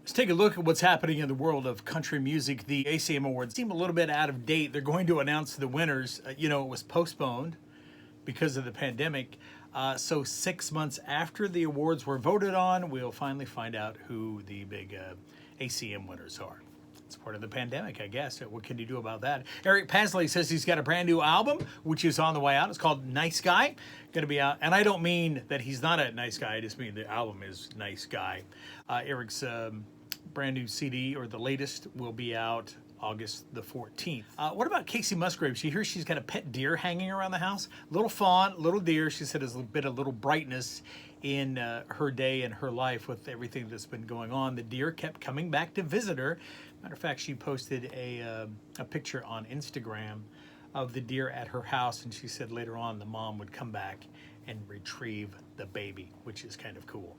Let's take a look at what's happening in the world of country music. The Acm Awards seem a little bit out of date. They're going to announce the winners. It was postponed because of the pandemic. So 6 months after the awards were voted on, we'll finally find out who the big ACM winners are. It's part of the pandemic, I guess. What can you do about that? Eric Pasley says he's got a brand new album, which is on the way out. It's called Nice Guy. Going to be out. And I don't mean that he's not a nice guy. I just mean the album is Nice Guy. Eric's brand new CD, or the latest, will be out August the 14th. What about Casey Musgraves? She hears she's got a pet deer hanging around the house. Little fawn, little deer. She said has been a little brightness in her day and her life with everything that's been going on. The deer kept coming back to visit her. Matter of fact, she posted a picture on Instagram of the deer at her house, and she said later on the mom would come back and retrieve the baby, which is kind of cool.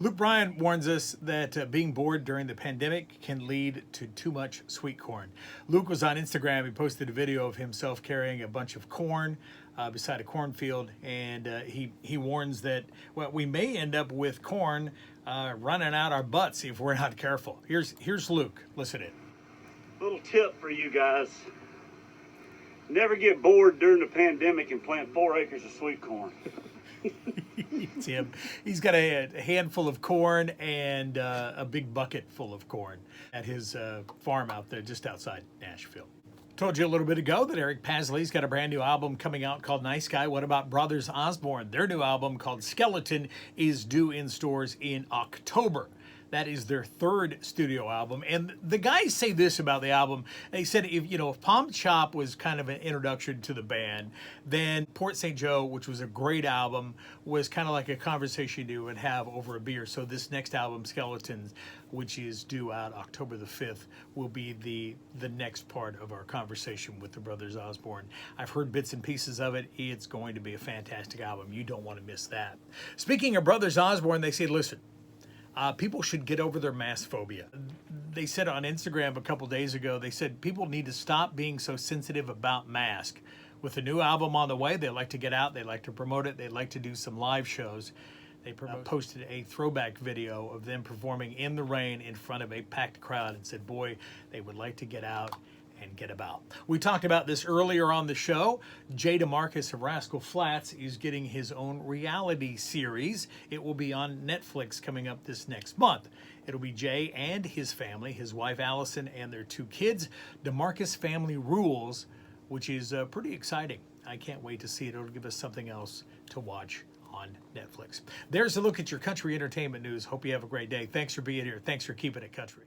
Luke Bryan warns us that being bored during the pandemic can lead to too much sweet corn. Luke was on Instagram. He posted a video of himself carrying a bunch of corn beside a cornfield, and he warns that we may end up with corn running out our butts if we're not careful. Here's Luke. Listen in. Little tip for you guys. Never get bored during the pandemic and plant 4 acres of sweet corn. It's him. He's got a handful of corn and a big bucket full of corn at his farm out there just outside Nashville. Told you a little bit ago that Eric Pasley's got a brand new album coming out called Nice Guy. What about Brothers Osborne? Their new album called Skeleton is due in stores in October. That is their 3rd studio album. And the guys say this about the album. They said if Palm Chop was kind of an introduction to the band, then Port St. Joe, which was a great album, was kind of like a conversation you would have over a beer. So this next album, Skeletons, which is due out October the 5th, will be the next part of our conversation with the Brothers Osborne. I've heard bits and pieces of it. It's going to be a fantastic album. You don't want to miss that. Speaking of Brothers Osborne, they say, listen, people should get over their mask phobia. They said on Instagram a couple days ago, they said people need to stop being so sensitive about masks. With the new album on the way, they like to get out, they like to promote it, they like to do some live shows. They posted a throwback video of them performing in the rain in front of a packed crowd and said, boy, they would like to get out and get about. We talked about this earlier on the show. Jay DeMarcus of Rascal Flatts is getting his own reality series. It will be on Netflix coming up this next month. It'll be Jay and his family, his wife Allison and their 2 kids. DeMarcus Family Rules, which is pretty exciting. I can't wait to see it. It'll give us something else to watch on Netflix. There's a look at your country entertainment news. Hope you have a great day. Thanks for being here. Thanks for keeping it country.